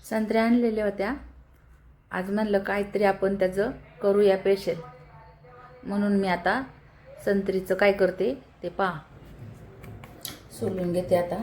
संत्र्या आणलेल्या होत्या. आज म्हणलं काहीतरी आपण त्याचं करूया स्पेशल, म्हणून मी आता संत्रीचं काय करते ते पहा. सोलून घेते आता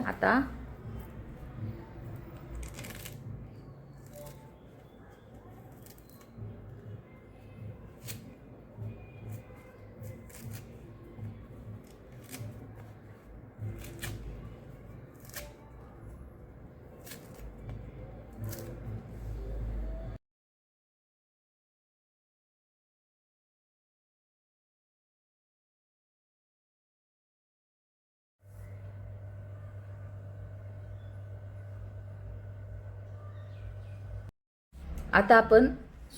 आता आपण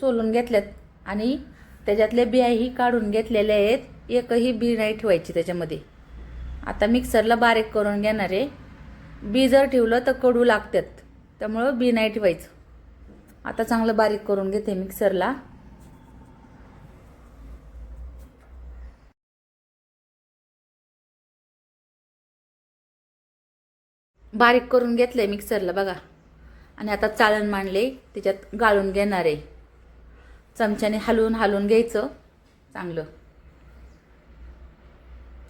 सोलून घेतल्यात आणि त्याच्यातले बियाही काढून घेतलेल्या आहेत. एकही बी नाही ठेवायची त्याच्यामध्ये. आता मिक्सरला बारीक करून घेणार आहे. बी जर ठेवलं तर कडू लागतात, त्यामुळं बी नाही ठेवायचं. आता चांगलं बारीक करून घेते मिक्सरला. बारीक करून घेतलंय मिक्सरला बघा. आणि आता चाळण मांडले, त्याच्यात गाळून घेणार आहे. चमच्याने हलवून घ्यायचं चांगलं.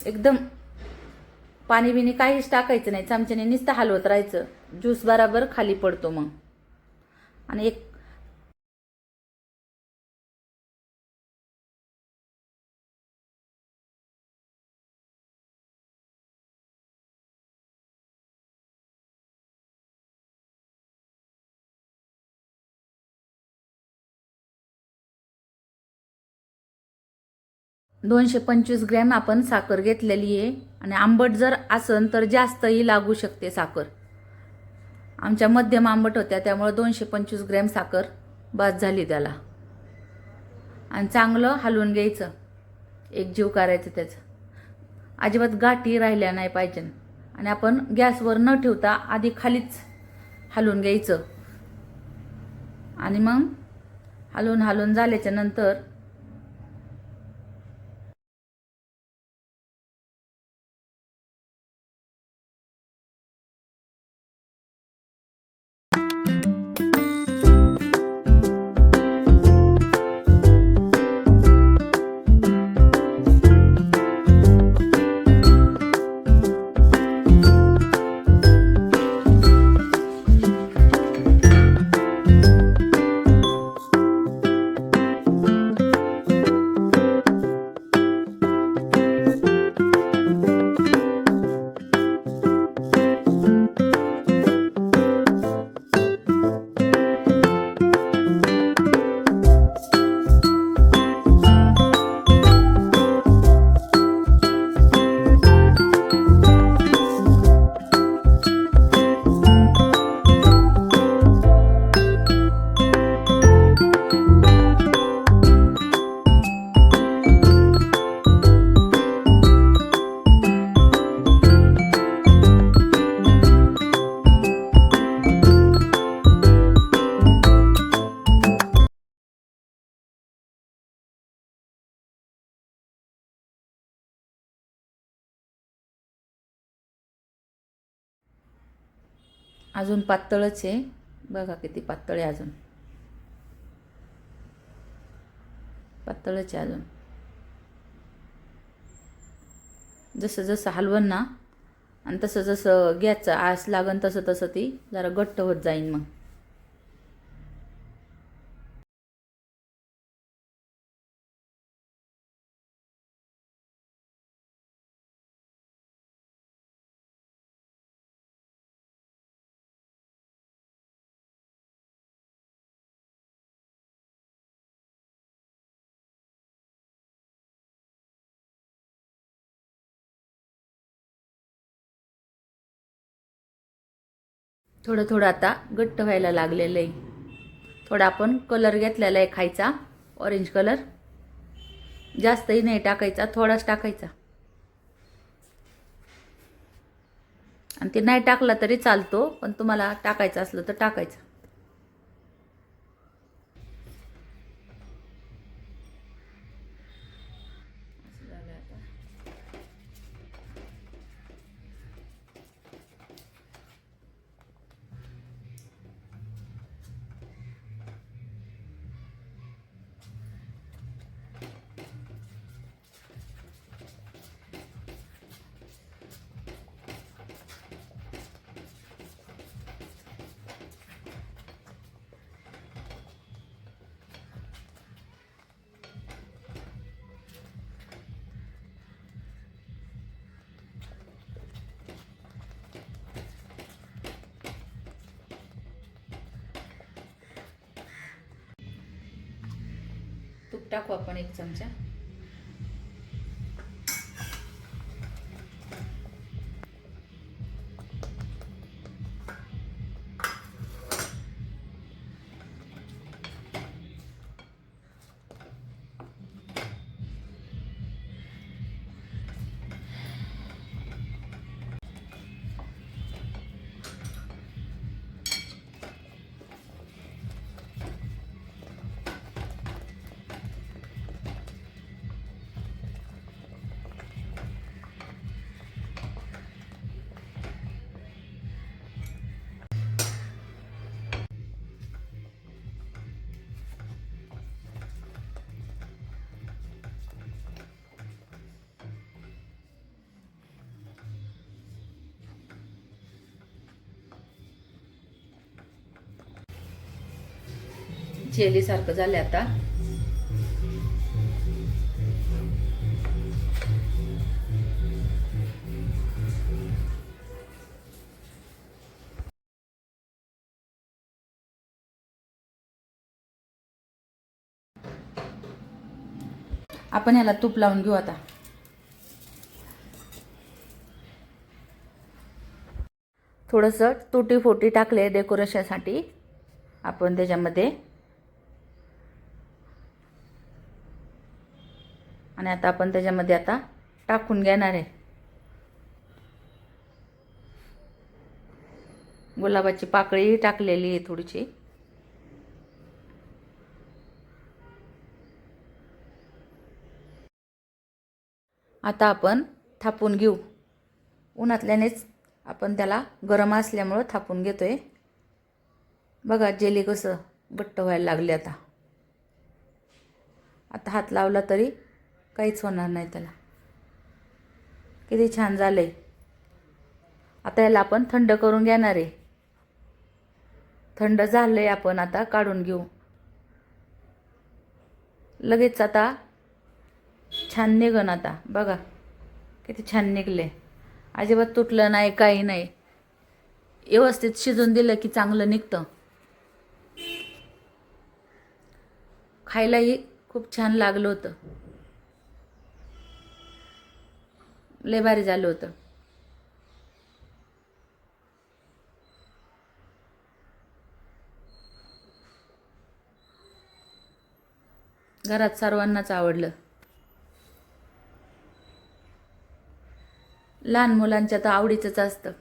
एकदम पाणी बिनी काहीच टाकायचं नाही, चमच्याने नुसतं हलवत राहायचं. ज्यूस बराबर खाली पडतो मग. आणि एक $225 ग्रॅम आपण साखर घेतलेली आहे. आणि आंबट जर असन तर जास्तही लागू शकते साखर. आमच्या मध्यम आंबट होत्या, त्यामुळे 225 ग्रॅम साखर बस झाली त्याला. आणि चांगलं हलवून घ्यायचं, एकजीव करायचं त्याचं. अजिबात गाठी राहिल्या नाही पाहिजे. आणि आपण गॅसवर न ठेवता आधी खालीच हलवून घ्यायचं. आणि मग हलवून झाल्याच्या नंतर अजून पातळच आहे बघा, किती पातळ आहे. अजून पातळच आहे अजून. जसं जसं हलवण ना, आणि तसं जसं गॅसचं आस लागन तसं तसं ती जरा घट्ट होत जाईन मग. थोडं थोडं आता घट्ट व्हायला लागलेलं आहे. थोडा आपण कलर घेतलेला आहे खायचा, ऑरेंज कलर. जास्तही नाही टाकायचा, थोडाच टाकायचा. आणि ते नाही टाकला तरी चालतो, पण तुम्हाला टाकायचं असलं तर टाकायचं. टाकू आपण 1 चमचा. जेली सारखं झालं आता. आपण याला तूप लावून घेऊ आता. थोडंसं तुटी फोटी टाकले डेकोरेशनसाठी आपण त्याच्यामध्ये. आणि आता आपण त्याच्यामध्ये आता टाकून घेणार आहे. गुलाबाची पाकळी टाकलेली आहे थोडीशी. आता आपण थापून घेऊ. उन्हातल्यानेच आपण त्याला गरम असल्यामुळं थापून घेतोय. बघा जेली कसं घट्ट व्हायला लागले आता. आता हात लावला तरी काहीच होणार नाही त्याला. किती छान झालंय. आता याला आपण थंड करून घेणार आहे. थंड झालंय, आपण आता काढून घेऊ. लगेच आता छान निघन. आता बघा किती छान निघले. अजिबात तुटलं नाही, काही नाही. व्यवस्थित शिजून दिलं की चांगलं निघतं. खायलाही खूप छान लागलं होतं. लय भारी झालं होतं. घरात सर्वांनाच आवडलं. लहान मुलांच्या तर आवडीचंच असतं.